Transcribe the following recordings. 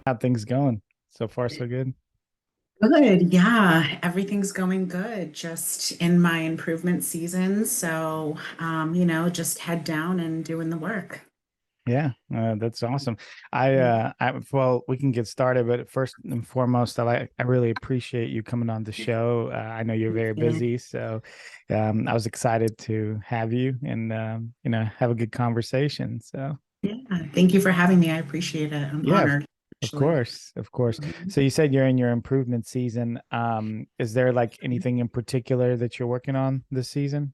How things going? So far, so good. Good. Yeah, everything's going good. Just in my improvement season. So, just head down and doing the work. Yeah, that's awesome. Well, we can get started, but first and foremost, I really appreciate you coming on the show. I know you're very Yeah. busy, so I was excited to have you and have a good conversation. So Yeah. Thank you for having me. I appreciate it. I'm yeah, honored, of actually. course, of course. Mhm. So you said you're in your improvement season. Is there like anything in particular that you're working on this season?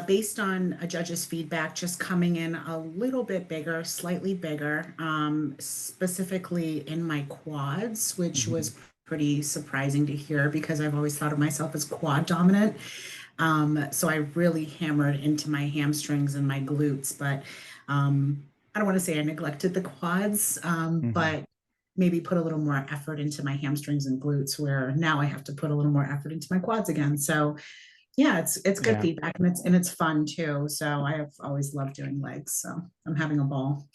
Based on a judge's feedback, just coming in a little bit bigger, slightly bigger, specifically in my quads, which Mhm. was pretty surprising to hear because I've always thought of myself as quad dominant. So I really hammered into my hamstrings and my glutes, but I don't want to say I neglected the quads, Mhm. but maybe put a little more effort into my hamstrings and glutes, where now I have to put a little more effort into my quads again. So yeah, it's good Yeah. feedback and it's fun too. So I have always loved doing legs. So I'm having a ball.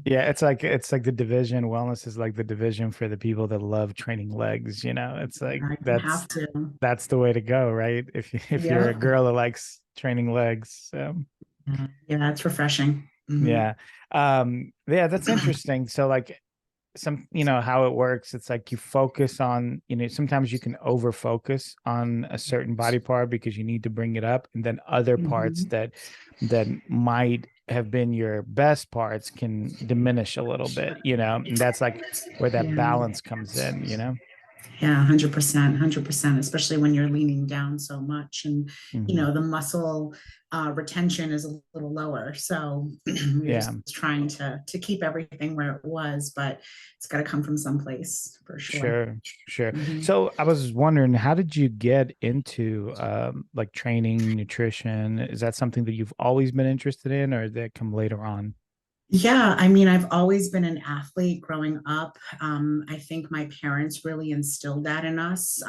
Yeah, it's like the division. Wellness is like the division for the people that love training legs, It's like You have to. that's the way to go, right? If you're a Yeah. girl that likes training legs. Yeah, it's refreshing. Yeah. Yeah, that's interesting. So like how it works, it's like you focus on, sometimes you can over focus on a certain body part because you need to bring it up, and then other parts Mhm. that might have been your best parts can diminish a little bit, and that's like where that Yeah. balance comes in. Yeah, 100%, 100%, especially when you're leaning down so much and, Hmm. the muscle retention is a little lower. So you're Yeah. just trying to keep everything where it was, but it's got to come from someplace for sure. Sure, sure. Mhm. So I was wondering, how did you get into like training, nutrition? Is that something that you've always been interested in, or did that come later on? Yeah, I mean, I've always been an athlete growing up. I think my parents really instilled that in us.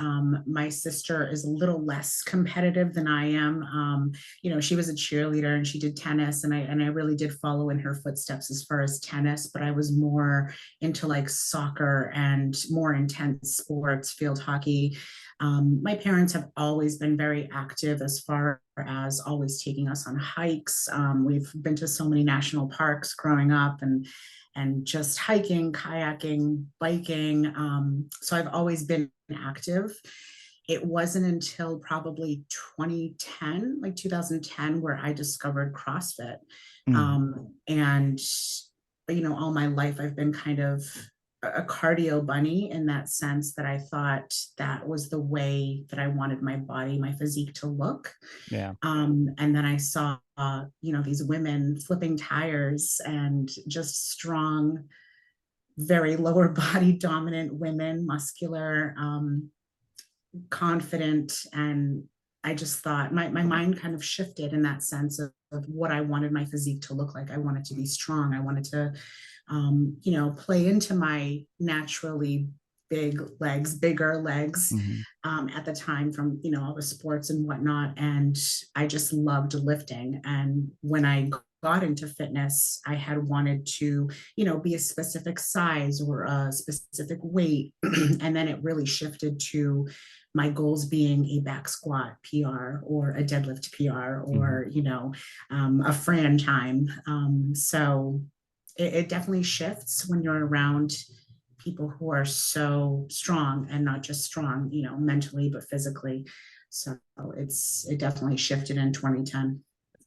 My sister is a little less competitive than I am. She was a cheerleader and she did tennis, and I really did follow in her footsteps as far as tennis, but I was more into like soccer and more intense sports, field hockey. My parents have always been very active as far as always taking us on hikes. We've been to so many national parks growing up and just hiking, kayaking, biking. So I've always been active. It wasn't until probably 2010, like 2010, where I discovered CrossFit. Mm, And all my life I've been kind of a cardio bunny in that sense that I thought that was the way that I wanted my body, my physique to look. yeah. And then I saw, these women flipping tires and just strong, very lower body dominant women, muscular, confident. And I just thought my mind kind of shifted in that sense of what I wanted my physique to look like. I wanted to be strong. I wanted to, play into my naturally bigger legs Hmm. at the time from, all the sports and whatnot. And I just loved lifting. And when I got into fitness, I had wanted to, be a specific size or a specific weight. And then it really shifted to my goals being a back squat PR or a deadlift PR Hmm. or, a Fran time. So it definitely shifts when you're around people who are so strong and not just strong, mentally, but physically. So it definitely shifted in 2010.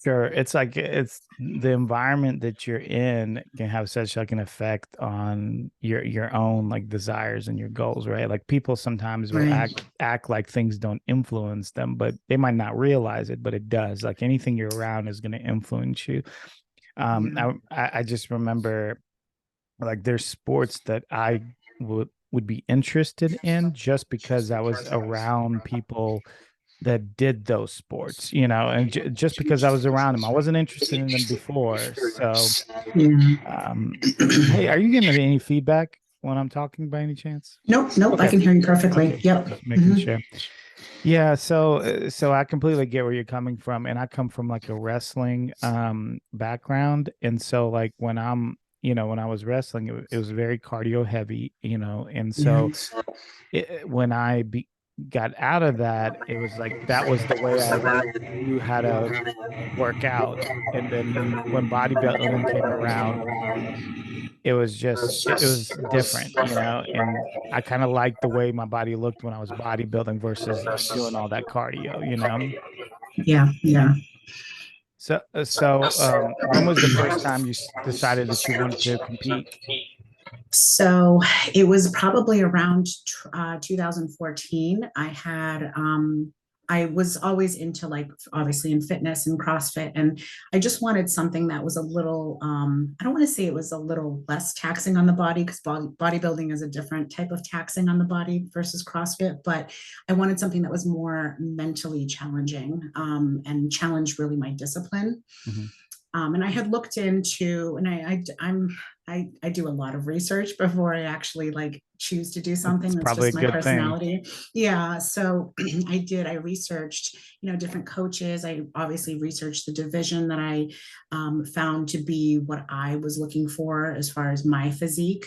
Sure. It's like it's the environment that you're in can have such like an effect on your own like desires and your goals, right? Like people sometimes will Right. act like things don't influence them, but they might not realize it, but it does. Like anything you're around is going to influence you. Yeah. I just remember like there's sports that I would be interested in just because I was around people that did those sports, and just because I was around them, I wasn't interested in them before. So, Yeah. um, hey, are you getting any feedback when I'm talking by any chance? Nope. Nope. I Okay. can hear you perfectly. Okay. Yep. Just making Mhm. sure. Yeah, so I completely get where you're coming from, and I come from like a wrestling background, and so like when I'm when I was wrestling, it was very cardio heavy, and Yeah. so when got out of that, it was like that was the way I knew how to work out. And then when bodybuilding came around, it was just it was different, and I kind of liked the way my body looked when I was bodybuilding versus doing all that cardio. Yeah. Yeah. So when was the first time you decided that you wanted to compete? So it was probably around 2014. I was always into, like, obviously in fitness and CrossFit, and I just wanted something that was a little, I don't want to say it was a little less taxing on the body, because bodybuilding is a different type of taxing on the body versus CrossFit, but I wanted something that was more mentally challenging, and challenge really my discipline. Mhm. And I had looked into, and I do a lot of research before I actually like choose to do something. It's That's probably a just my good thing. personality. Yeah. So I researched, different coaches. I obviously researched the division that I found to be what I was looking for as far as my physique.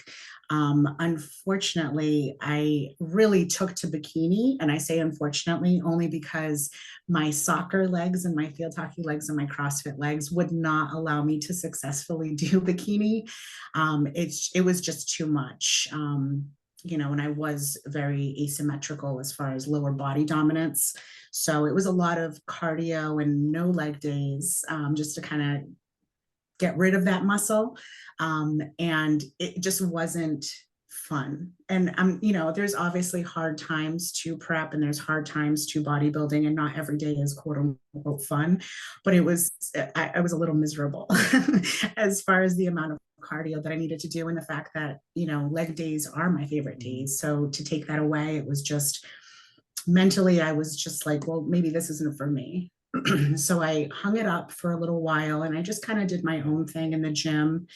Unfortunately, I really took to bikini, and I say unfortunately only because my soccer legs and my field hockey legs and my CrossFit legs would not allow me to successfully do bikini. It was just too much. And I was very asymmetrical as far as lower body dominance. So it was a lot of cardio and no leg days, just to kind of get rid of that muscle. And it just wasn't fun. And there's obviously hard times to prep, and there's hard times to bodybuilding, and not every day is quote unquote fun. But I was a little miserable as far as the amount of cardio that I needed to do, and the fact that leg days are my favorite Mhm. days. So to take that away, it was just mentally, I was just like, well, maybe this isn't for me. So I hung it up for a little while, and I just kind of did my own thing in the gym.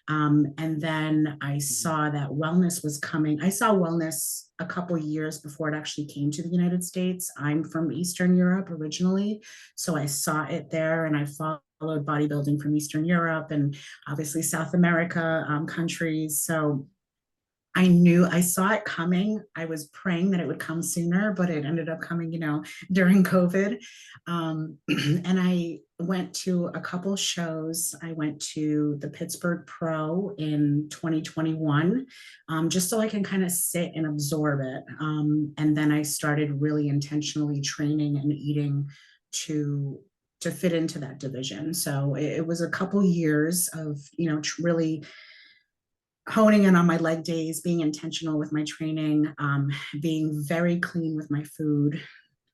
And then I Mhm. saw that wellness was coming. I saw wellness a couple years before it actually came to the United States. I'm from Eastern Europe originally, so I saw it there, and I followed bodybuilding from Eastern Europe and obviously South America countries. So I saw it coming. I was praying that it would come sooner, but it ended up coming, during COVID. And I went to a couple shows. I went to the Pittsburgh Pro in 2021, just so I can kind of sit and absorb it. And then I started really intentionally training and eating to fit into that division. So it was a couple years of, really honing in on my leg days, being intentional with my training, being very clean with my food.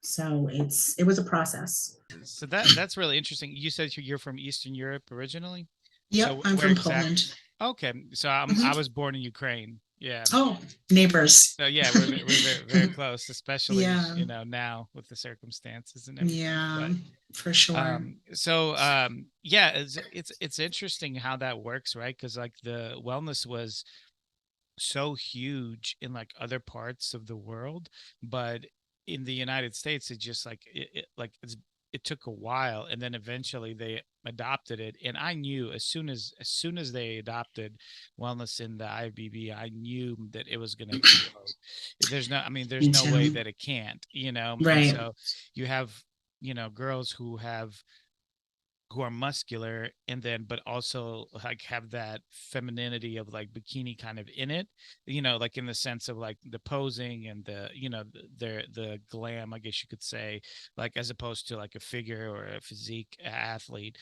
So it was a process. So that's really interesting. You said you're from Eastern Europe originally. Yep, So I'm where from exact? Poland. Okay, so I Mhm. was born in Ukraine. Yeah. Oh, neighbors. So yeah, we're very close, especially Yeah, now with the circumstances and everything. yeah, But for sure. yeah, it's interesting how that works, right? Because like the wellness was so huge in like other parts of the world, but in the United States, it just like it took a while, and then eventually they adopted it. And I knew as soon as they adopted wellness in the IBB, I knew that it was going to explode. There's Me no way too. that it can't. And Right. so you have girls who are muscular, and then but also like have that femininity of like bikini kind of in it, like in the sense of like the posing and the glam, I guess you could say, like as opposed to like a figure or a physique athlete.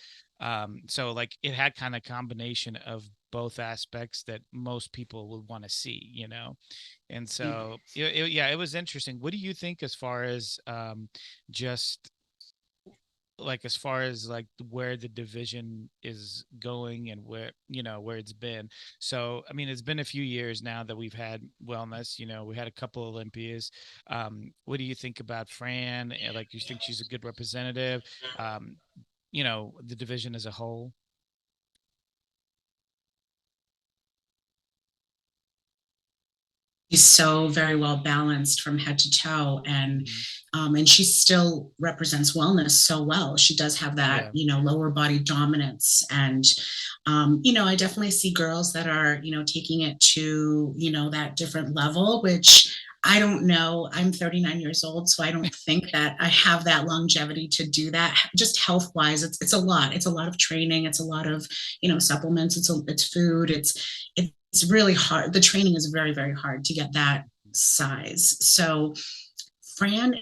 So like it had kind of combination of both aspects that most people would want to see. And so yeah, it was interesting. What do you think as far as just like as far as like where the division is going and where it's been? So it's been a few years now that we've had wellness. We had a couple Olympias. What do you think about Fran? Like, you think she's a good representative? um the division as a whole? so very well balanced from head to toe, Mhm. and she still represents wellness so well. She does have that, Yeah. lower body dominance, and I definitely see girls that are, taking it to, that different level, which I don't know. I'm 39 years old, so I don't think that I have that longevity to do that. Just health wise, it's a lot. It's a lot of training. It's a lot of, supplements. It's food. It's really hard. The training is very, very hard to get that size. So Fran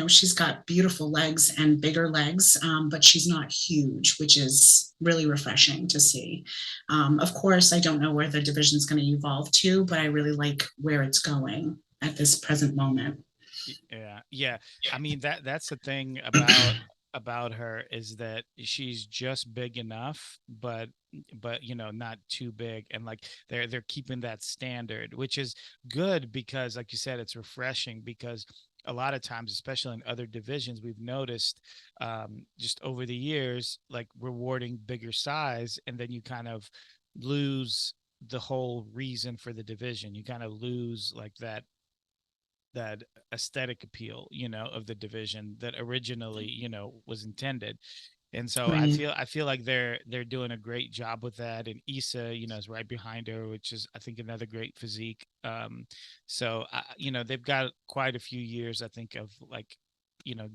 she's got beautiful legs and bigger legs, but she's not huge, which is really refreshing to see. Of course, I don't know where the division is going to evolve to, but I really like where it's going at this present moment. Yeah, yeah. I mean that's the thing about her is that she's just big enough, but not too big, and like they're keeping that standard, which is good because, like you said, it's refreshing because a lot of times, especially in other divisions, we've noticed just over the years, like rewarding bigger size, and then you kind of lose the whole reason for the division. You kind of lose like that aesthetic appeal, of the division that originally, was intended. And so I Right. feel I feel like they're doing a great job with that. And Issa, is right behind her, which is I think another great physique. So they've got quite a few years, I think, of like,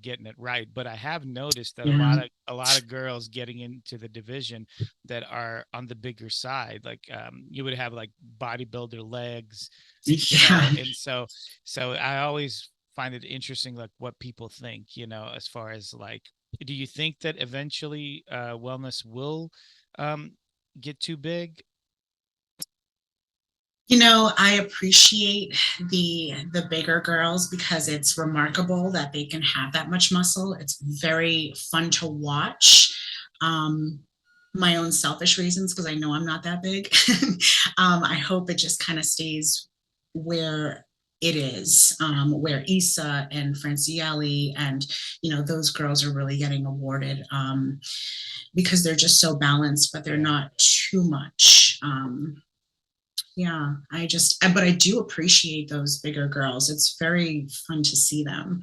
getting it right. But I have noticed that a Yeah. lot of a lot of girls getting into the division that are on the bigger side, like you would have like bodybuilder legs, Yeah. and so I always find it interesting, like what people think, as far as like, do you think that eventually wellness will um, get too big? I appreciate the bigger girls because it's remarkable that they can have that much muscle. It's very fun to watch. Um, my own selfish reasons, because I know I'm not that big. I hope it just kind of stays where it is, where Issa and Francielli and those girls are really getting awarded, because they're just so balanced, but they're Yeah. not too much. Yeah, but I do appreciate those bigger girls. It's very fun to see them.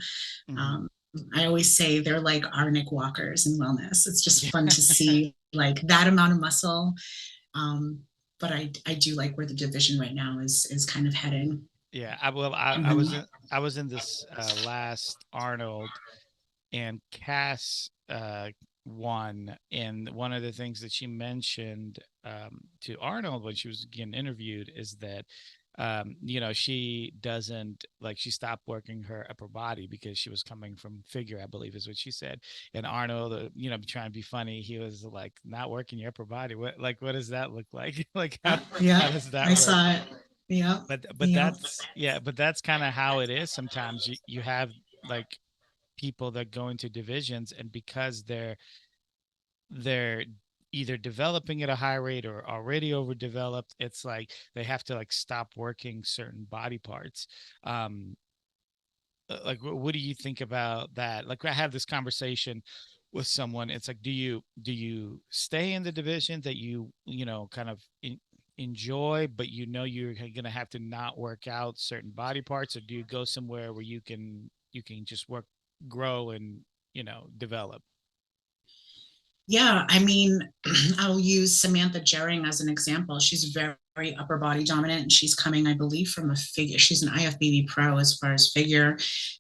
Hmm. Um, I always say they're like our Nick Walkers in wellness. It's just Yeah. fun to see like that amount of muscle. Um, but I do like where the division right now is kind of heading. Yeah. I was in this last Arnold, and Cass won. And one of the things that she mentioned to Arnold when she was getting interviewed is that she doesn't like she stopped working her upper body because she was coming from figure, I believe is what she said. And Arnold, trying to be funny, he was like, not working your upper body. What does that look like? Like Yeah, how yeah, does that I work? saw it. Yeah, But yeah. that's yeah, but that's kind of how it is sometimes. You have like people that go into divisions, and because they're either developing at a high rate or already overdeveloped, it's like they have to like stop working certain body parts. um like what do you think about that? Like I have this conversation with someone, it's like, do you stay in the division that kind of enjoy, but you're gonna have to not work out certain body parts, or do you go somewhere where you can just grow and develop? Yeah, I mean, I'll use Samantha Jering as an example. She's very upper body dominant, and she's coming, I believe, from a figure. She's an IFBB pro as far as figure,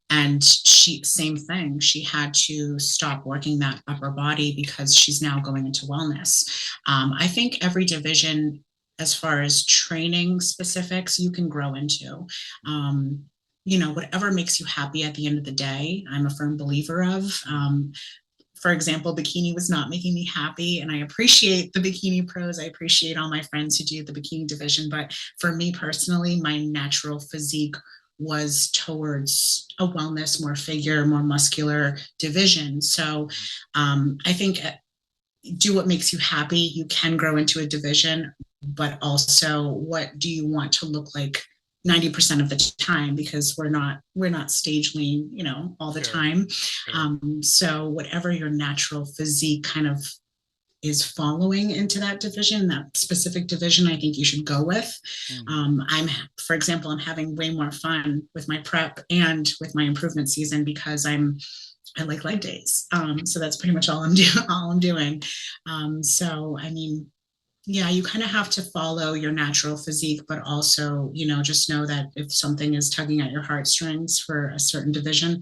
and she same thing. She had to stop working that upper body because she's now going into wellness. I think every division, as far as training specifics, you can grow into. Um, whatever makes you happy at the end of the day, I'm a firm believer of. For example, bikini was not making me happy. And I appreciate the bikini pros. I appreciate all my friends who do the bikini division. But for me personally, my natural physique was towards a wellness, more figure, more muscular division. So I think do what makes you happy. You can grow into a division, but also what do you want to look like 90% of the time, because we're not stage lean, all the Sure. time. Sure. So whatever your natural physique kind of is following into that division, that specific division, I think you should go with. I'm, for example, I'm having way more fun with my prep and with my improvement season because I like leg days. So that's pretty much all I'm doing. So I mean, yeah, you kind of have to follow your natural physique, but also, just know that if something is tugging at your heartstrings for a certain division,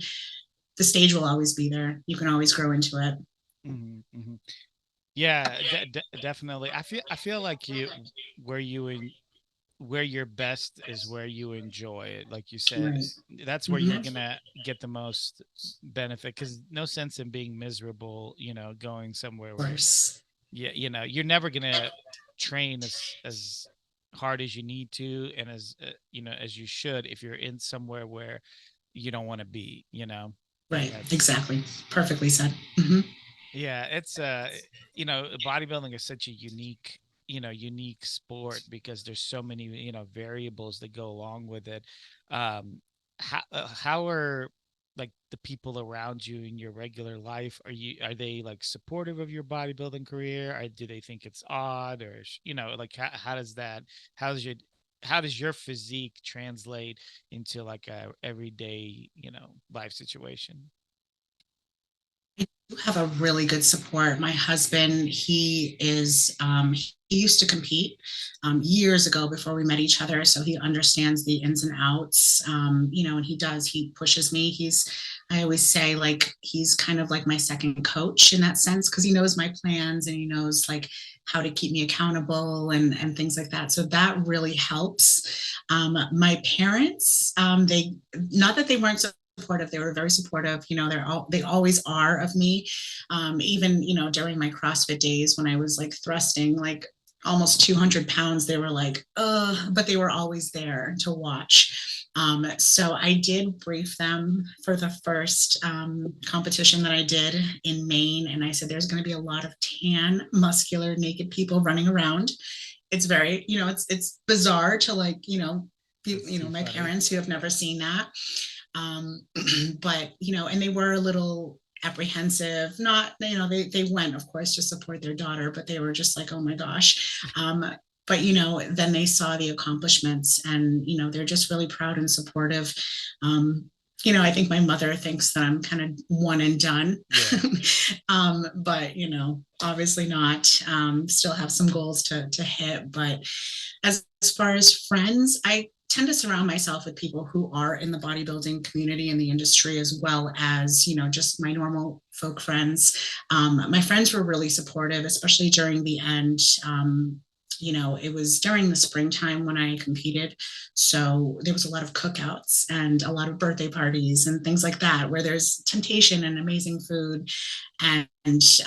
the stage will always be there. You can always grow into it. Yeah, definitely. I feel like where you where you're best is where you enjoy it. Like you said, Right. that's where you're Mm-hmm. gonna get the most benefit. Because no sense in being miserable, going somewhere Of where, course. yeah, you're never gonna train as hard as you need to and as as you should if you're in somewhere where you don't want to be. And Right. that's Exactly. Perfectly said. Mm-hmm. yeah, it's bodybuilding is such a unique sport because there's so many, variables that go along with it. How are like the people around you in your regular life? Are they like supportive of your bodybuilding career? Or do they think it's odd or like how does that how does your how does your physique translate into like a everyday, life situation? Have a really good support. My husband, he used to compete years ago before we met each other, so he understands the ins and outs. And he pushes me. I always say like he's kind of like my second coach in that sense because he knows my plans and he knows like how to keep me accountable and things like that. So that really helps. My parents, they not that they weren't supportive. They were very supportive. They always are of me. Even during my CrossFit days when I was like thrusting like almost 200 pounds, they were like, but they were always there to watch. So I did brief them for the first competition that I did in Maine, and I said there's going to be a lot of tan, muscular, naked people running around. It's very, it's bizarre to like, That's too my funny. parents who have never seen that. Um, but and they were a little apprehensive. Not, they went, of course, to support their daughter, but they were just like, oh my gosh. But then they saw the accomplishments, and they're just really proud and supportive. Um, I think my mother thinks that I'm kind of one and done. Yeah. But obviously not. Still have some goals to hit. But as far as friends, I tend to surround myself with people who are in the bodybuilding community and the industry, as well as just my normal folk friends. My friends were really supportive, especially during the end. It was during the springtime when I competed, so there was a lot of cookouts and a lot of birthday parties and things like that, where there's temptation and amazing food. And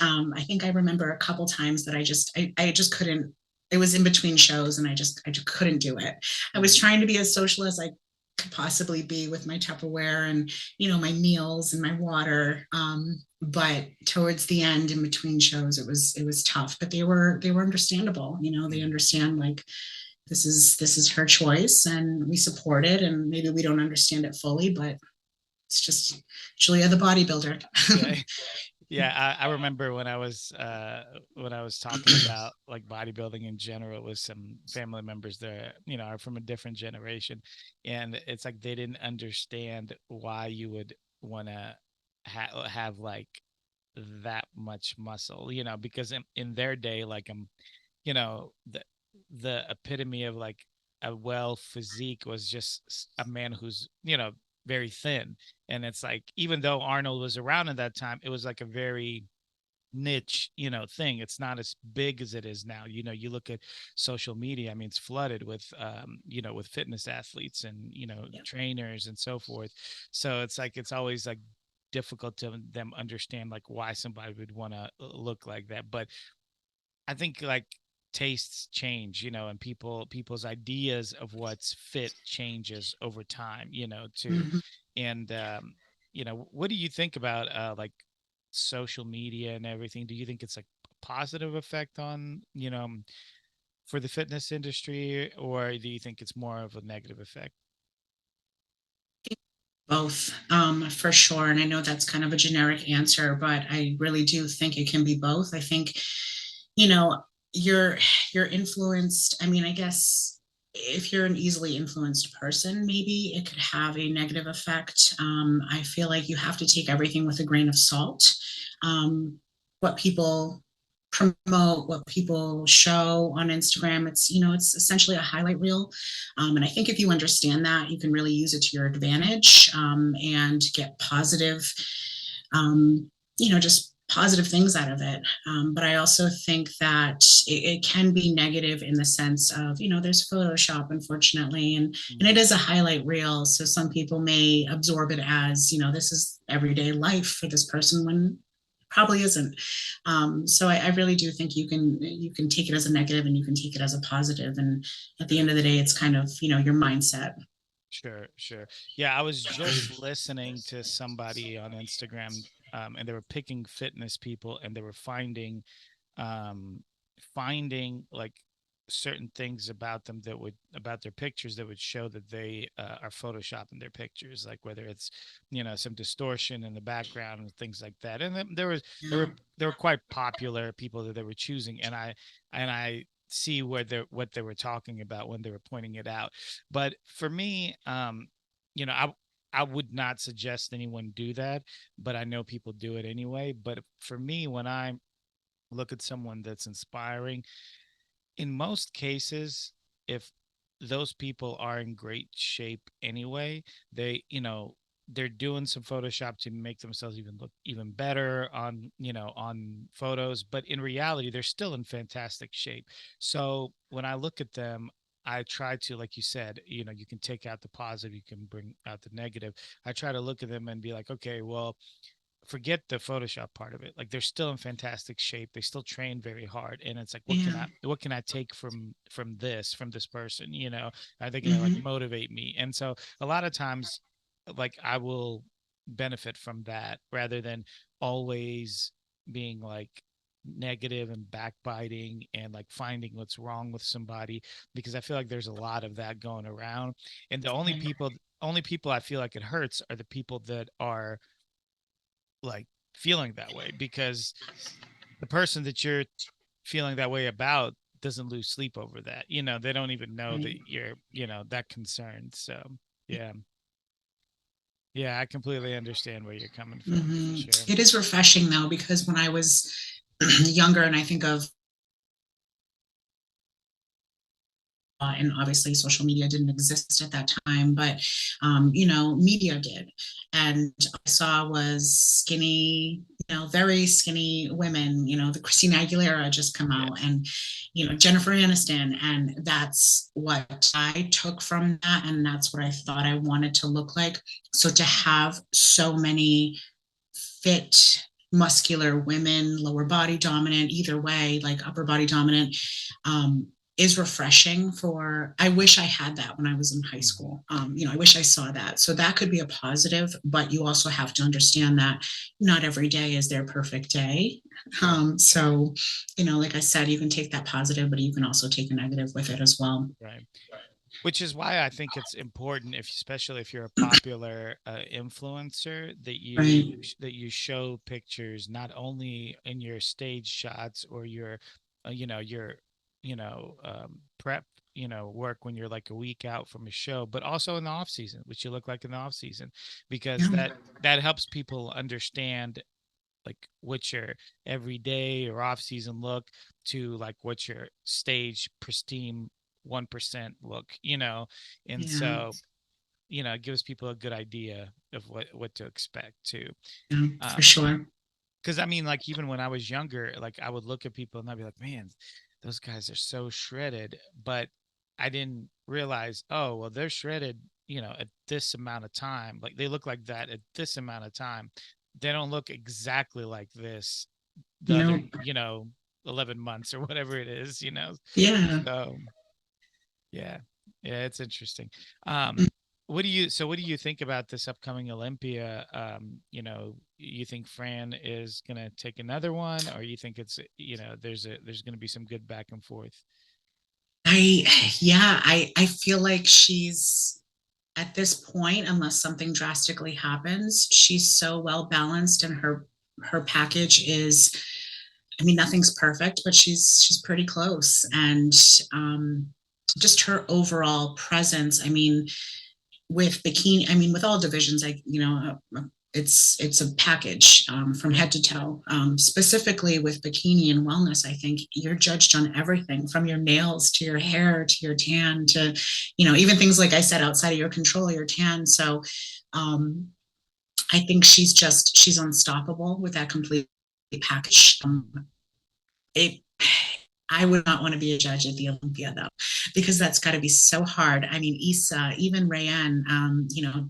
I think I remember a couple times that I just couldn't. It was in between shows, and I just couldn't do it. I was trying to be as social as I could possibly be with my Tupperware and my meals and my water. But towards the end, in between shows, it was tough. But they were understandable. They understand like this is her choice, and we support it. And maybe we don't understand it fully, but it's just Julia the bodybuilder. Yeah. Yeah, I remember when I was talking about like bodybuilding in general with some family members that are from a different generation, and it's like they didn't understand why you would want to have like that much muscle, because in their day, like the epitome of like a well physique was just a man who's very thin, and it's like even though Arnold was around at that time, it was like a very niche thing. It's not as big as it is now. You look at social media, I mean, it's flooded with with fitness athletes and Yeah. trainers and so forth. So it's like it's always like difficult to them understand like why somebody would want to look like that. But I think like tastes change, and people's ideas of what's fit changes over time, too. Mhm. And what do you think about like social media and everything? Do you think it's like a positive effect on, for the fitness industry, or do you think it's more of a negative effect? Both, for sure. And I know that's kind of a generic answer, but I really do think it can be both. I think, you know, you're you're influenced. I mean, I guess if you're an easily influenced person, maybe it could have a negative effect. I feel like you have to take everything with a grain of salt. What people promote, what people show on Instagram, it's, you know, it's essentially a highlight reel. And I think if you understand that, you can really use it to your advantage, and get positive, just positive things out of it. But I also think that it can be negative in the sense of, there's Photoshop, unfortunately, and it is a highlight reel. So some people may absorb it as, this is everyday life for this person when probably isn't. So I really do think you can take it as a negative and you can take it as a positive. And at the end of the day, it's kind of, your mindset. Sure, sure. Yeah, I was just listening to somebody on Instagram, and they were picking fitness people, and they were um, finding like certain things about them that would about their pictures that would show that they are photoshopping their pictures, like whether it's some distortion in the background and things like that. And then there Yeah. were there were quite popular people that they were choosing, and I see what they were talking about when they were pointing it out. But for me, I would not suggest anyone do that, but I know people do it anyway. But for me, when I look at someone that's inspiring, in most cases, if those people are in great shape anyway, they're doing some Photoshop to make themselves even look even better on photos, but in reality, they're still in fantastic shape. So when I look at them, I try to, like you said, you can take out the positive, you can bring out the negative. I try to look at them and be like, okay, well, forget the Photoshop part of it. Like they're still in fantastic shape. They still train very hard. And it's like, Yeah. what can I take from this person? Are they gonna like Hmm. motivate me? And so a lot of times, like I will benefit from that rather than always being like negative and backbiting and like finding what's wrong with somebody, because I feel like there's a lot of that going around. And the only people I feel like it hurts are the people that are like feeling that way, because the person that you're feeling that way about doesn't lose sleep over that. They don't even know Right. that you're, that concerned. So, yeah. Yeah, I completely understand where you're coming from for Hmm. sure. It is refreshing though, because when I was younger and I think of, and obviously social media didn't exist at that time, but media did. And I saw was skinny, very skinny women, the Christina Aguilera just come out, Yes. and Jennifer Aniston. And that's what I took from that. And that's what I thought I wanted to look like. So to have so many fit, muscular women, lower body dominant, either way, like upper body dominant, um, is refreshing. For I wish I had that when I was in high Hmm. school. I wish I saw that. So that could be a positive, but you also have to understand that not every day is their perfect day. Sure. So, like I said, you can take that positive, but you can also take a negative with it as well. Right. Which is why I think it's important, if especially if you're a popular influencer, that Right. you show pictures not only in your stage shots or your prep work when you're like a week out from a show, but also in the off season, which you look like in the off season, because Yeah. that helps people understand like what your everyday or off season look to like what your stage pristine 1% look, and Yeah. so it gives people a good idea of what to expect too. Yeah, for um sure. because I mean, like, even when I was younger, like I would look at people and I'd be like, man, those guys are so shredded, but I didn't realize, oh well, they're shredded at this amount of time, like they look like that at this amount of time. They don't look exactly like this the You other know, 11 months or whatever it is. yeah. So yeah, yeah, it's interesting. What do you think about this upcoming Olympia? You think Fran is gonna take another one, or you think it's there's gonna be some good back and forth? I yeah, I feel like she's at this point, unless something drastically happens, she's so well balanced, and her package is I mean, nothing's perfect, but she's pretty close. And just her overall presence. I mean, with bikini, I mean, with all divisions, it's a package from head to toe. Specifically with bikini and wellness, I think you're judged on everything from your nails to your hair to your tan to, even things like I said outside of your control, your tan. So I think she's unstoppable with that complete package. It I would not want to be a judge at the Olympia though, because that's got to be so hard. I mean, Issa, even Rayanne,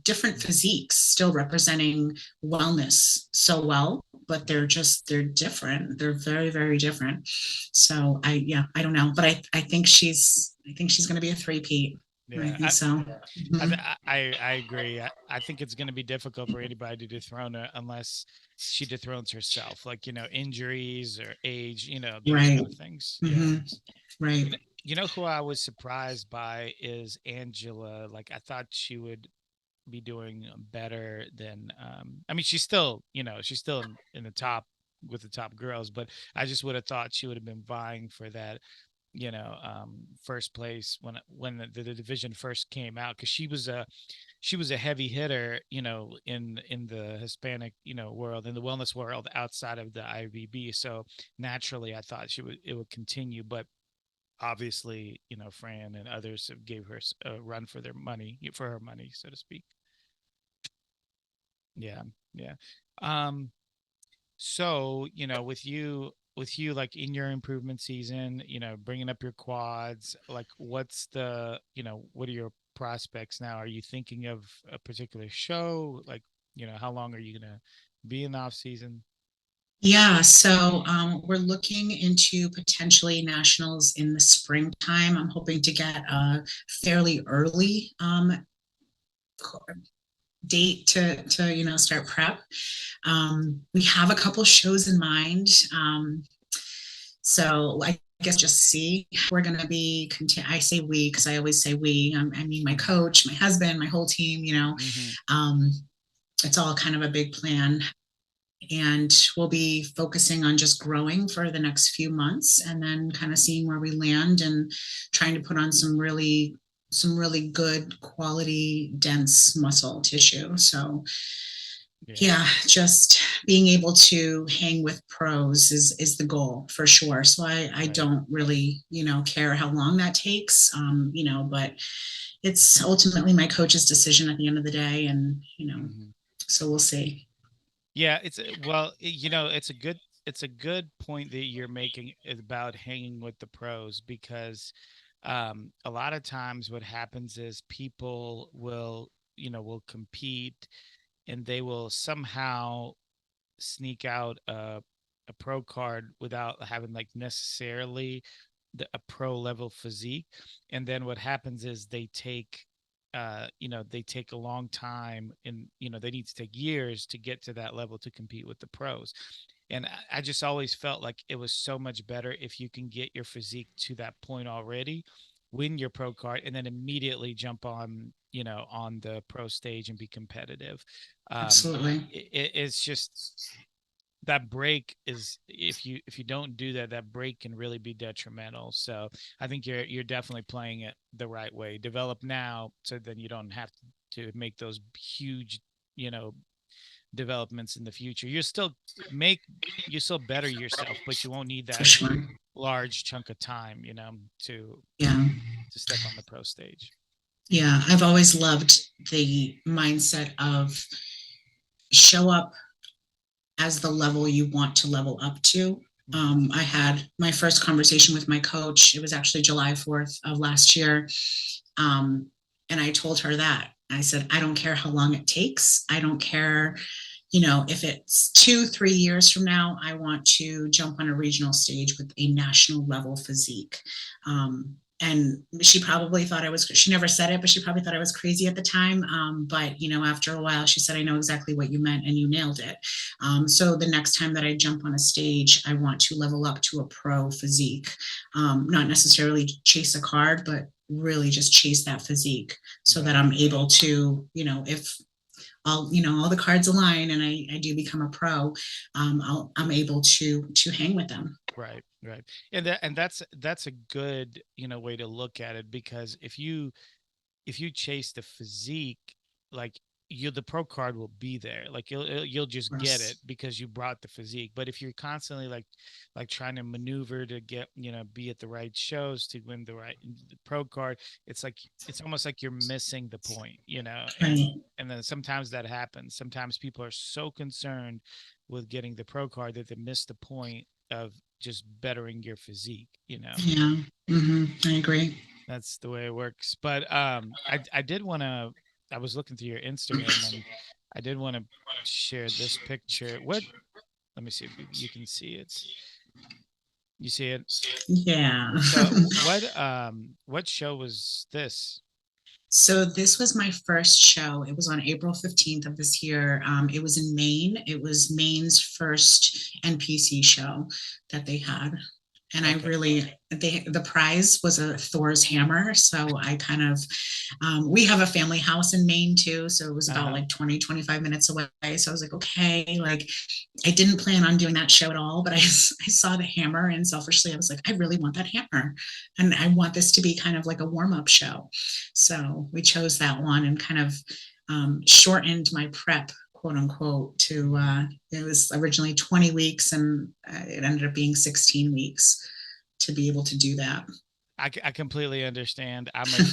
different physiques still representing wellness so well, but they're different. They're very, very different. So I don't know, but I think she's going to be a three-peat. I Yeah, think so. Mhm. I agree. I think it's going to be difficult for anybody to dethrone her unless she dethrones herself, like, injuries or age, those Right. kind of things. Yeah. hmm Right. Who I was surprised by is Angela. Like, I thought she would be doing better than, I mean, she's still in the top with the top girls, but I just would have thought she would have been vying for that, first place when the division first came out, because she was a heavy hitter, in the Hispanic, world, in the wellness world outside of the IVB. So naturally, I thought it would continue, but obviously, Fran and others have gave her a run for her money, so to speak. Yeah, yeah. Um, So, with you like in your improvement season, bringing up your quads, like what are your prospects now? Are you thinking of a particular show? Like, how long are you gonna be in the off season? Yeah, so we're looking into potentially nationals in the springtime. I'm hoping to get a fairly early date to start prep. We have a couple shows in mind. So I guess just see. We're going to be. I say we because I always say we. I mean my coach, my husband, my whole team. Mm-hmm. Um, it's all kind of a big plan, and we'll be focusing on just growing for the next few months and then kind of seeing where we land and trying to put on some really good quality dense muscle tissue. So Yeah, yeah, just being able to hang with pros is the goal for sure. So I right. don't really care how long that takes, but it's ultimately my coach's decision at the end of the day, and Mm-hmm. so we'll see. Yeah, it's a good point that you're making about hanging with the pros, because a lot of times what happens is people will compete, and they will somehow sneak out a pro card without having like necessarily a pro level physique. And then what happens is they take a long time, and they need to take years to get to that level to compete with the pros. And I just always felt like it was so much better if you can get your physique to that point already, win your pro card, and then immediately jump on the pro stage and be competitive. Absolutely. It's just that break is, if you don't do that, that break can really be detrimental. So I think you're definitely playing it the right way. Develop now, so then you don't have to make those huge, you know, developments in the future. Make you still better yourself, but you won't need For that sure. large chunk of time, to Yeah. step on the pro stage. Yeah. I've always loved the mindset of show up as the level you want to level up to. Mm-hmm. I had my first conversation with my coach. It was actually July 4th of last year. And I told her that. I said, I don't care how long it takes. I don't care, if it's 2, 3 years from now, I want to jump on a regional stage with a national level physique. And she probably thought she never said it, but she probably thought I was crazy at the time. But, after a while, she said, I know exactly what you meant and you nailed it. So the next time that I jump on a stage, I want to level up to a pro physique, not necessarily chase a card, but really just chase that physique so that Right. I'm able to, if all the cards align and I do become a pro, I'm able to hang with them. Right, right. And that's a good, way to look at it, because if you chase the physique, like, the pro card will be there. Like, you'll just get it Yes. because you brought the physique. But if you're constantly like trying to maneuver to get, be at the right shows to win the pro card, it's like, it's almost like you're missing the point, Right. and then sometimes that happens. Sometimes people are so concerned with getting the pro card that they miss the point of just bettering your physique. Yeah. I agree. That's the way it works. But I did want to. I was looking through your Instagram, and I did want to share this picture. What? Let me see if you can see it. You see it? Yeah. So what show was this? So this was my first show. It was on April 15th of this year. It was in Maine. It was Maine's first NPC show that they had. And I Okay. really, the prize was a Thor's hammer. So I kind of, we have a family house in Maine too. So it was about Uh-huh. like 20, 25 minutes away. So I was like, okay, like I didn't plan on doing that show at all, but I saw the hammer and selfishly I was like, I really want that hammer. And I want this to be kind of like a warm up show. So we chose that one and kind of shortened my prep, quote unquote, to it was originally 20 weeks and it ended up being 16 weeks to be able to do that. I completely understand. I'm a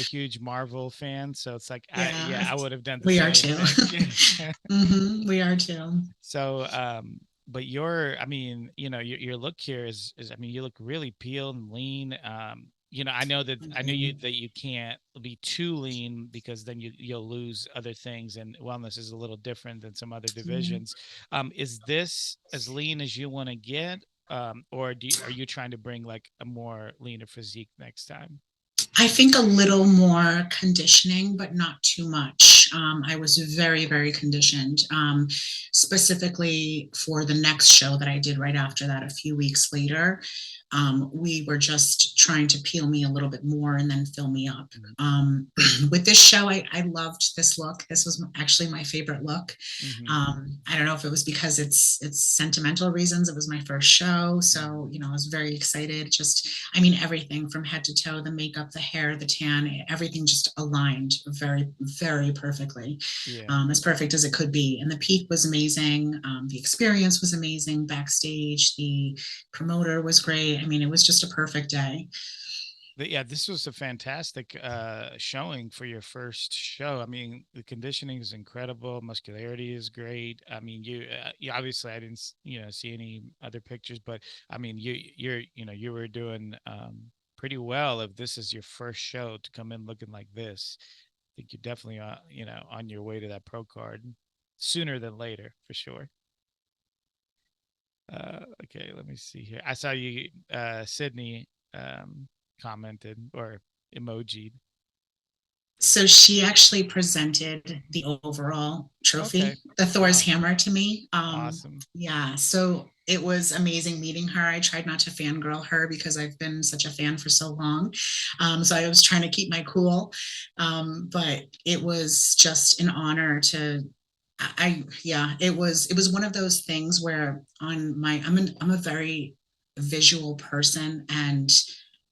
huge Marvel fan, so it's like, Yeah, I would have done the we are same too. thing. We are too. So, but I mean, your look here is, I mean, you look really peeled and lean. I know that you can't be too lean, because then you'll lose other things, and wellness is a little different than some other divisions. Is this as lean as you want to get? Or are you trying to bring like a more leaner physique next time? I think a little more conditioning, but not too much. I was very, very conditioned, specifically for the next show that I did right after that, a few weeks later. We were just trying to peel me a little bit more and then fill me up. With this show, I loved this look. This was actually my favorite look. Mm-hmm. I don't know if it was because it's sentimental reasons. It was my first show, so Mm-hmm. I was very excited. Just, I mean, everything from head to toe, the makeup, the hair, the tan, everything just aligned very, very perfectly, Yeah. as perfect as it could be. And the peak was amazing. The experience was amazing backstage. The promoter was great. I mean, it was just a perfect day. But yeah, this was a fantastic showing for your first show. I mean, the conditioning is incredible, muscularity is great. I mean, you obviously, I didn't see any other pictures, but I mean, you were doing pretty well. If this is your first show to come in looking like this, I think you're definitely on your way to that pro card sooner than later, for sure. Okay, let me see here. I saw you, Sydney, commented or emojied. So she actually presented the overall Okay. trophy, the Thor's Wow. hammer, to me. Awesome. Yeah, so it was amazing meeting her. I tried not to fangirl her because I've been such a fan for so long. So I was trying to keep my cool. But it was just an honor to yeah, it was one of those things where I'm a very visual person, and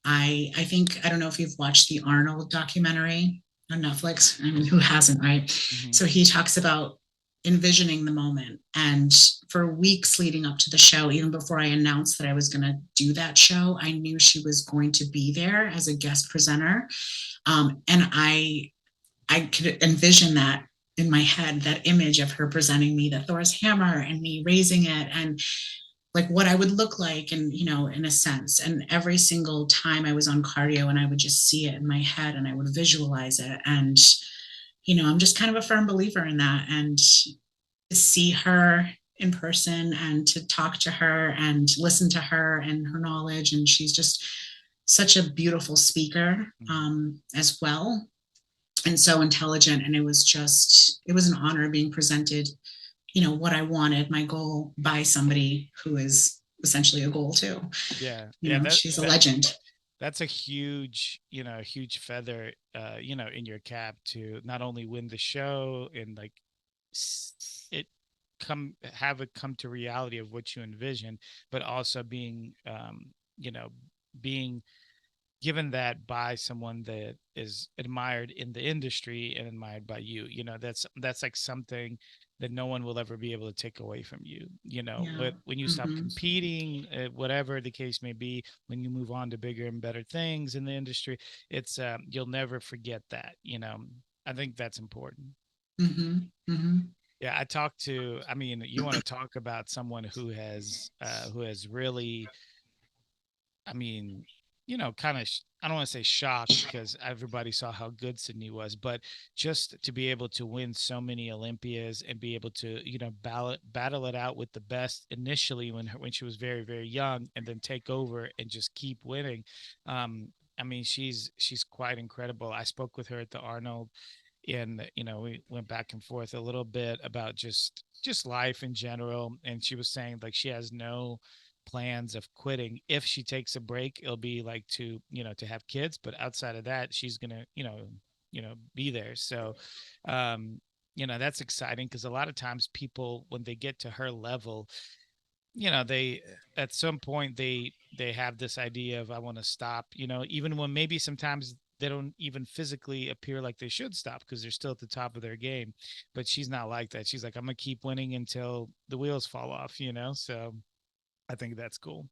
I think I don't know if you've watched the Arnold documentary on Netflix. I mean, who hasn't, right? Hmm. So he talks about envisioning the moment. And for weeks leading up to the show, even before I announced that I was going to do that show, I knew she was going to be there as a guest presenter. And I could envision that in my head, that image of her presenting me the Thor's hammer and me raising it, and like what I would look like, and in a sense. And every single time I was on cardio and I would just see it in my head and I would visualize it. And I'm just kind of a firm believer in that. And to see her in person and to talk to her and listen to her and her knowledge, and she's just such a beautiful speaker, as well, and so intelligent. And it was an honor being presented, what I wanted, my goal, by somebody who is essentially a goal too. Yeah. Yeah. She's a legend. That's a huge, huge feather, in your cap to not only win the show and like it have it come to reality of what you envision, but also being you know being given that by someone that is admired in the industry and admired by you. That's like something that no one will ever be able to take away from you. Yeah. But when you stop Hmm. competing, whatever the case may be, when you move on to bigger and better things in the industry, it's you'll never forget that. I think that's important. Hmm. Hmm. Yeah, I mean, you want to talk about someone who has really, I mean, kind of, I don't want to say shocked because everybody saw how good Sydney was, but just to be able to win so many Olympias and be able to, battle it out with the best initially when she was very, very young, and then take over and just keep winning. Um, I mean, she's quite incredible. I spoke with her at the Arnold, and we went back and forth a little bit about just life in general, and she was saying like she has no plans of quitting. If she takes a break, it'll be like to have kids, but outside of that she's gonna be there. So um that's exciting because a lot of times people, when they get to her level, they, at some point, they have this idea of, I want to stop, even when maybe sometimes they don't even physically appear like they should stop because they're still at the top of their game. But she's not like that. She's like, I'm gonna keep winning until the wheels fall off. So I think that's cool.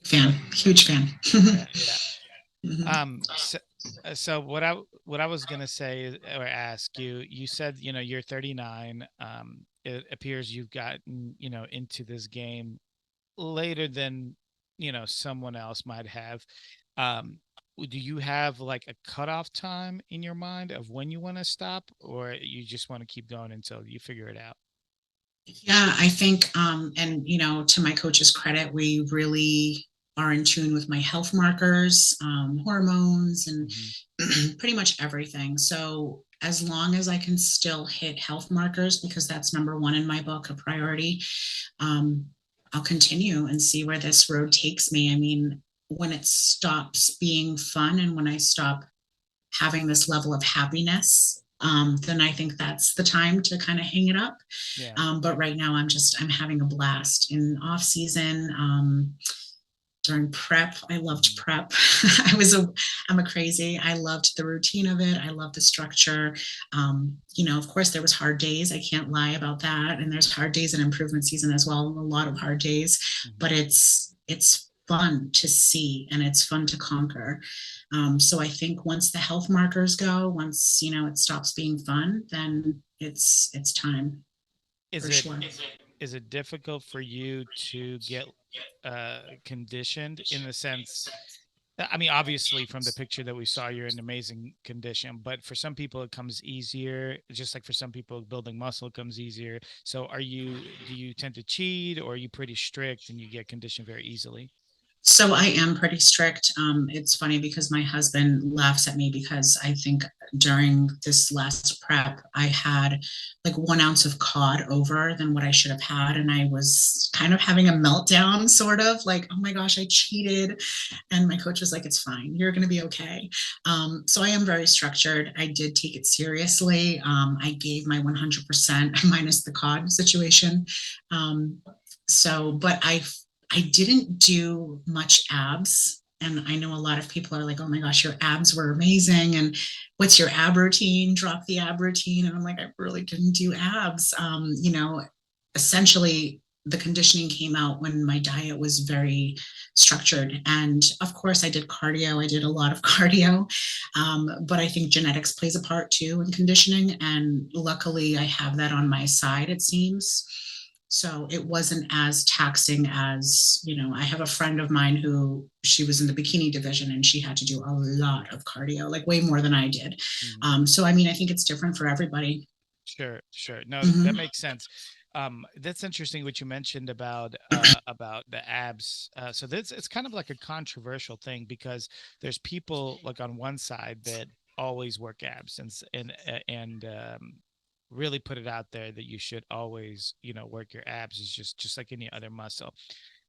Fan, huge fan. Yeah, yeah. Hmm. So what I was gonna say or ask you, you said you're 39. It appears you've gotten into this game later than someone else might have. Um, do you have like a cutoff time in your mind of when you want to stop, or you just want to keep going until you figure it out? Yeah, I think, and to my coach's credit, we really are in tune with my health markers, hormones, and Hmm. pretty much everything. So as long as I can still hit health markers, because that's number one in my book, a priority, um, I'll continue and see where this road takes me. I mean, when it stops being fun and when I stop having this level of happiness, then I think that's the time to kind of hang it up. Yeah. But right now, I'm having a blast in off season. During prep, I loved Hmm. prep. I'm a crazy. I loved the routine of it. I loved the structure. Of course, there was hard days. I can't lie about that. And there's hard days in improvement season as well. A lot of hard days, Hmm. but it's fun to see and it's fun to conquer. So I think once the health markers go, once it stops being fun, then it's time Is for it sure. is it difficult for you to get conditioned, in the sense, I mean, obviously from the picture that we saw, you're in amazing condition, but for some people it comes easier, just like for some people building muscle comes easier. So do you tend to cheat, or are you pretty strict and you get conditioned very easily? So I am pretty strict. It's funny because my husband laughs at me because I think during this last prep, I had like 1 ounce of cod over than what I should have had. And I was kind of having a meltdown, sort of like, oh my gosh, I cheated. And my coach was like, it's fine. You're going to be okay. So I am very structured. I did take it seriously. I gave my 100% minus the cod situation. Um, but I didn't do much abs. And I know a lot of people are like, oh my gosh, your abs were amazing. And what's your ab routine? Drop the ab routine. And I'm like, I really didn't do abs. Essentially, the conditioning came out when my diet was very structured. And of course, I did cardio. I did a lot of cardio. But I think genetics plays a part too in conditioning. And luckily, I have that on my side, it seems. So it wasn't as taxing as, I have a friend of mine who she was in the bikini division and she had to do a lot of cardio, like way more than I did. Mhm. So, I mean, I think it's different for everybody. Sure, sure. No, that Hmm. makes sense. That's interesting what you mentioned about the abs. So this it's kind of like a controversial thing, because there's people like on one side that always work abs, and really put it out there that you should always work your abs, is just like any other muscle.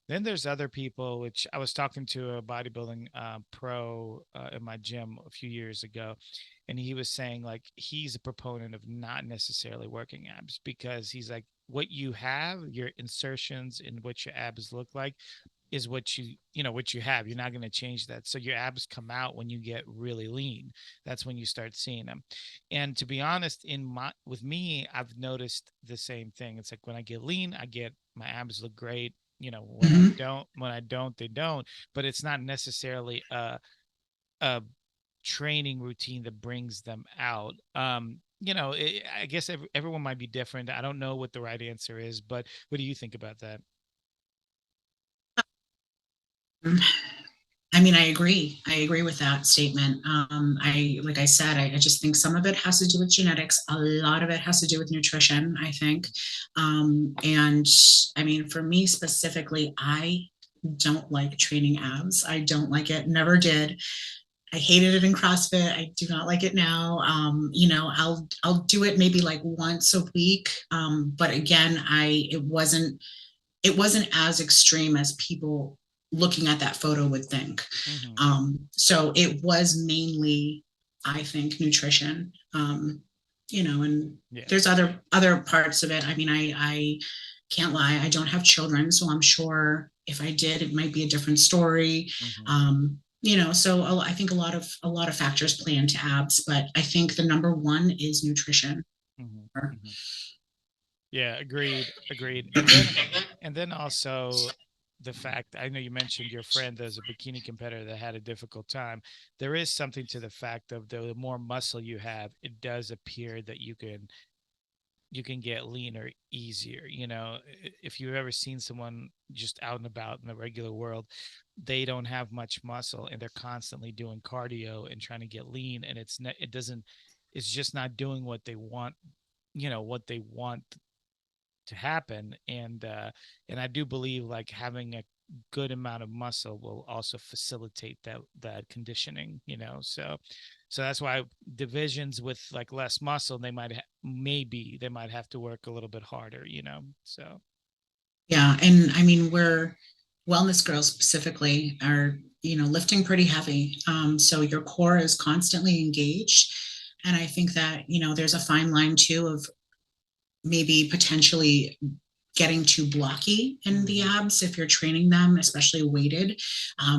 Then there's other people, which I was talking to a bodybuilding pro in my gym a few years ago, and he was saying like he's a proponent of not necessarily working abs because he's like, what you have, your insertions in what your abs look like, is what what you have. You're not going to change that. So your abs come out when you get really lean. That's when you start seeing them. And to be honest, with me, I've noticed the same thing. It's like when I get lean, I get my abs look great. Mhm. When I don't, they don't. But it's not necessarily a training routine that brings them out. I guess everyone might be different. I don't know what the right answer is, but what do you think about that? I mean, I agree. I agree with that statement. Like I said, I just think some of it has to do with genetics. A lot of it has to do with nutrition, I think. And I mean, for me specifically, I don't like training abs. I don't like it, never did. I hated it in CrossFit. I do not like it now. I'll do it maybe like once a week. But again, it wasn't as extreme as people looking at that photo would think. Mm-hmm. So it was mainly, I think, nutrition. And Yeah. there's other parts of it. I mean, I can't lie, I don't have children, so I'm sure if I did, it might be a different story. Mm-hmm. So I think a lot of factors play into abs, but I think the number one is nutrition. Mm-hmm. Mm-hmm. Yeah, agreed. And then also the fact, I know you mentioned your friend as a bikini competitor that had a difficult time. There is something to the fact of the more muscle you have, it does appear that you can get leaner easier. If you've ever seen someone just out and about in the regular world, they don't have much muscle and they're constantly doing cardio and trying to get lean, and it's just not doing what they want to happen. And I do believe like having a good amount of muscle will also facilitate that conditioning. So that's why divisions with like less muscle, maybe they might have to work a little bit harder. So Yeah, and I mean, we're wellness girls specifically are, lifting pretty heavy. So your core is constantly engaged. And I think that, there's a fine line too of maybe potentially getting too blocky in the mm-hmm. abs if you're training them, especially weighted.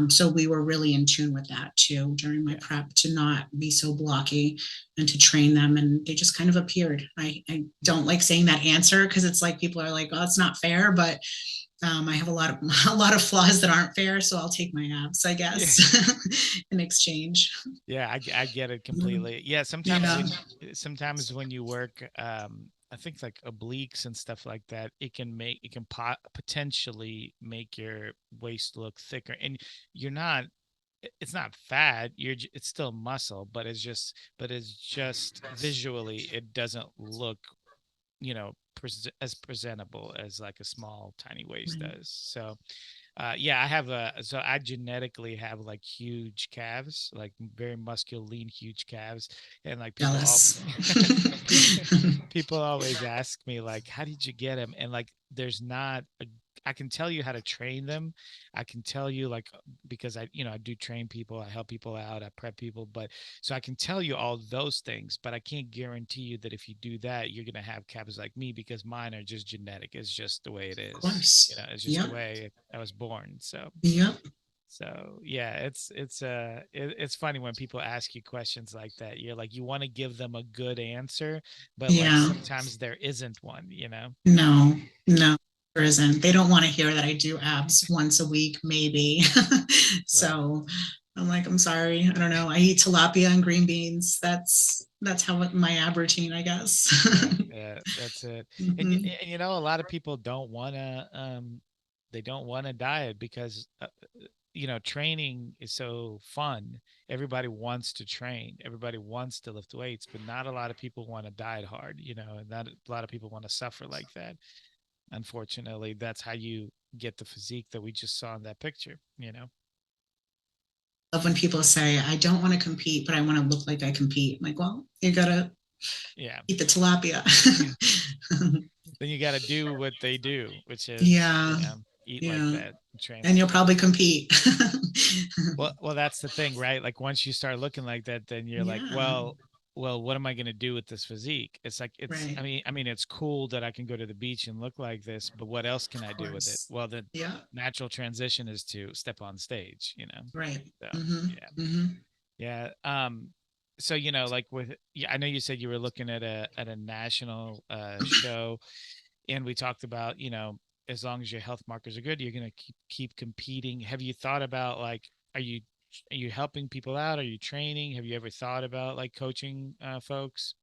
So we were really in tune with that too during my Yeah. prep to not be so blocky and to train them. And they just kind of appeared. I don't like saying that answer because it's like people are like, oh, it's not fair, but I have a lot of a lot of flaws that aren't fair, so I'll take my abs, I Yeah. guess, in exchange. Yeah, I get it Mm, completely. Yeah, sometimes Yeah. when you work, I think like obliques and stuff like that, potentially make your waist look thicker, and you're not. It's not fat. It's still muscle, but it's just visually, it doesn't look as presentable as like a small tiny waist Right. does. So I genetically have like huge calves, like very muscular, lean, huge calves. And like Jealous. people, people always ask me like, how did you get them? And like, there's not I can tell you how to train them. I can tell you like, because I do train people, I help people out, I prep people, but so I can tell you all those things, but I can't guarantee you that if you do that, you're going to have calves like me, because mine are just genetic. It's just the way it Of is. course. It's just the Yep. way I was born. So Yep. so yeah, it's funny when people ask you questions like that. You're like, you want to give them a good answer, but like Yeah. sometimes there isn't one. No, no, there isn't. They don't want to hear that I do abs once a week, maybe. Right. So I'm like, I'm sorry. I don't know. I eat tilapia and green beans. That's how my ab routine, I guess. Yeah, yeah, that's it. And, Mhm. a lot of people don't want to diet because training is so fun. Everybody wants to train. Everybody wants to lift weights, but not a lot of people want to diet hard, and not a lot of people want to suffer like that. Unfortunately, that's how you get the physique that we just saw in that picture. Love when people say, I don't want to compete, but I want to look like I compete. I'm like, well, you gotta Yeah. eat the tilapia. Then you got to do what they do, which is, Yeah. eat like Yeah. that, train And like you'll that. probably compete. Well, that's the thing, right? Like once you start looking like that, then you're like, Yeah. well, what am I going to do with this physique? It's like Right. I mean, it's cool that I can go to the beach and look like this, but what else can Of I do with it? course. Well, the Yeah. natural transition is to step on stage, you know. Right. So, Mm-hmm. yeah. Mm-hmm. Yeah. So like with yeah, I know you said you were looking at a national show, and we talked about, as long as your health markers are good, you're gonna keep competing. Have you thought about like, are you helping people out? Are you training? Have you ever thought about like coaching folks?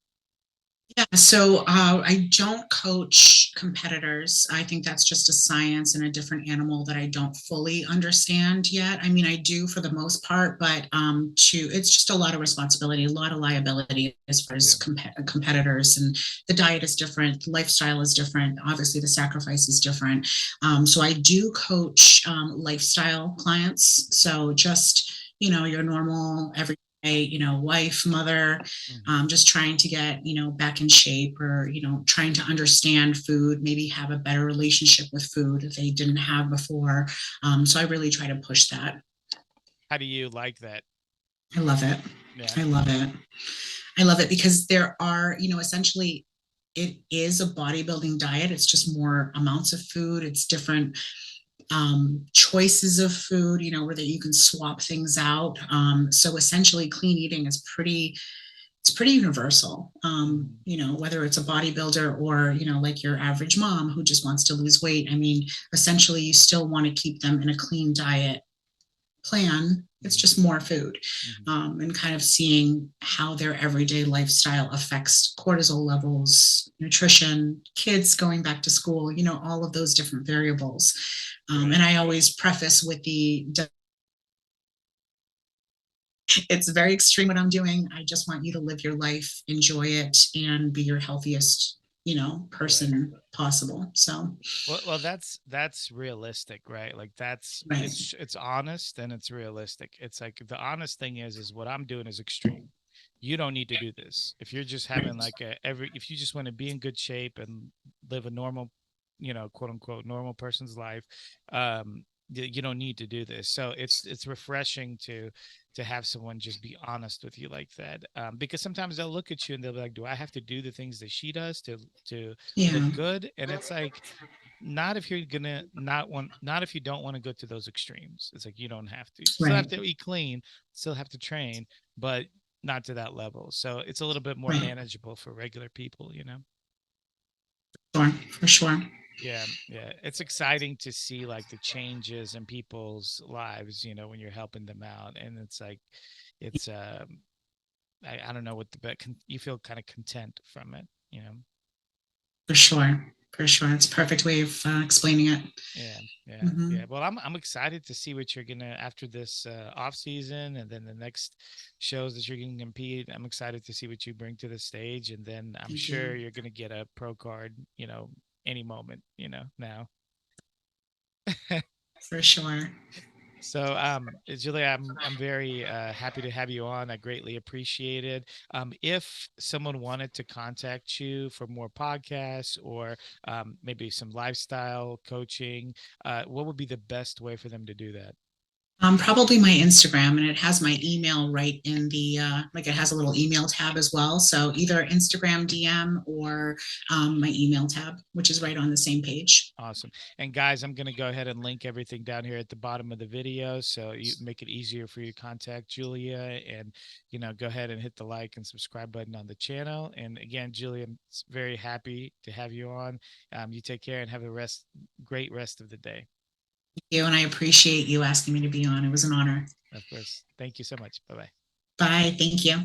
Yeah, so I don't coach competitors. I think that's just a science and a different animal that I don't fully understand yet. I mean, I do for the most part, but it's just a lot of responsibility, a lot of liability as far as Yeah. competitors, and the diet is different, lifestyle is different, obviously the sacrifice is different. So I do coach lifestyle clients. So just your normal every wife, mother, Mhm. just trying to get, back in shape, or, trying to understand food, maybe have a better relationship with food that they didn't have before. So I really try to push that. How do you like that? I love it. Yeah. I love it. I love it because there are, essentially, it is a bodybuilding diet. It's just more amounts of food. It's different choices of food, where that you can swap things out. So essentially, clean eating is pretty universal. Mhm. Whether it's a bodybuilder or, like your average mom who just wants to lose weight. I mean, essentially, you still want to keep them in a clean diet plan. It's Mhm. just more food, Mhm. and kind of seeing how their everyday lifestyle affects cortisol levels, nutrition, kids going back to school, all of those different variables. Right. And I always preface with it's very extreme what I'm doing. I just want you to live your life, enjoy it, and be your healthiest, Right. person possible. So, Well, that's realistic, right? Like right, it's honest and it's realistic. It's like the honest thing is what I'm doing is extreme. You don't need to do this. If you're just having right, like if you just want to be in good shape and live a normal, quote unquote normal person's life, you don't need to do this. So it's refreshing to have someone just be honest with you like that. Because sometimes they'll look at you and they'll be like, "Do I have to do the things that she does to look yeah, good?" And it's like, not if you're gonna not if you don't want to go to those extremes. It's like you don't have to. You still have right, to eat clean, still have to train, but not to that level. So it's a little bit more right, manageable for regular people. sure, for sure, Yeah, yeah. It's exciting to see like the changes in people's lives, when you're helping them out. And it's like it's I don't know what but you feel kind of content from it. for sure, for sure. It's a perfect way of explaining it. Yeah, yeah, Hmm. yeah. Well, I'm excited to see what you're gonna after this off season, and then the next shows that you're gonna compete. I'm excited to see what you bring to the stage, and then I'm Thank sure you. you're gonna get a pro card, any moment, now. For sure. So, Julia, I'm very happy to have you on. I greatly appreciate it. If someone wanted to contact you for more podcasts or maybe some lifestyle coaching, what would be the best way for them to do that? Probably my Instagram, and it has my email right in the like it has a little email tab as well. So either Instagram DM or my email tab, which is right on the same page. Awesome. And guys, I'm going to go ahead and link everything down here at the bottom of the video so you make it easier for you to contact Julia, and go ahead and hit the like and subscribe button on the channel. And again, Julia, I'm very happy to have you on. You take care and have a great rest of the day. Thank you, and I appreciate you asking me to be on. It was an honor. Of course. Thank you so much. Bye-bye. Bye. Thank you.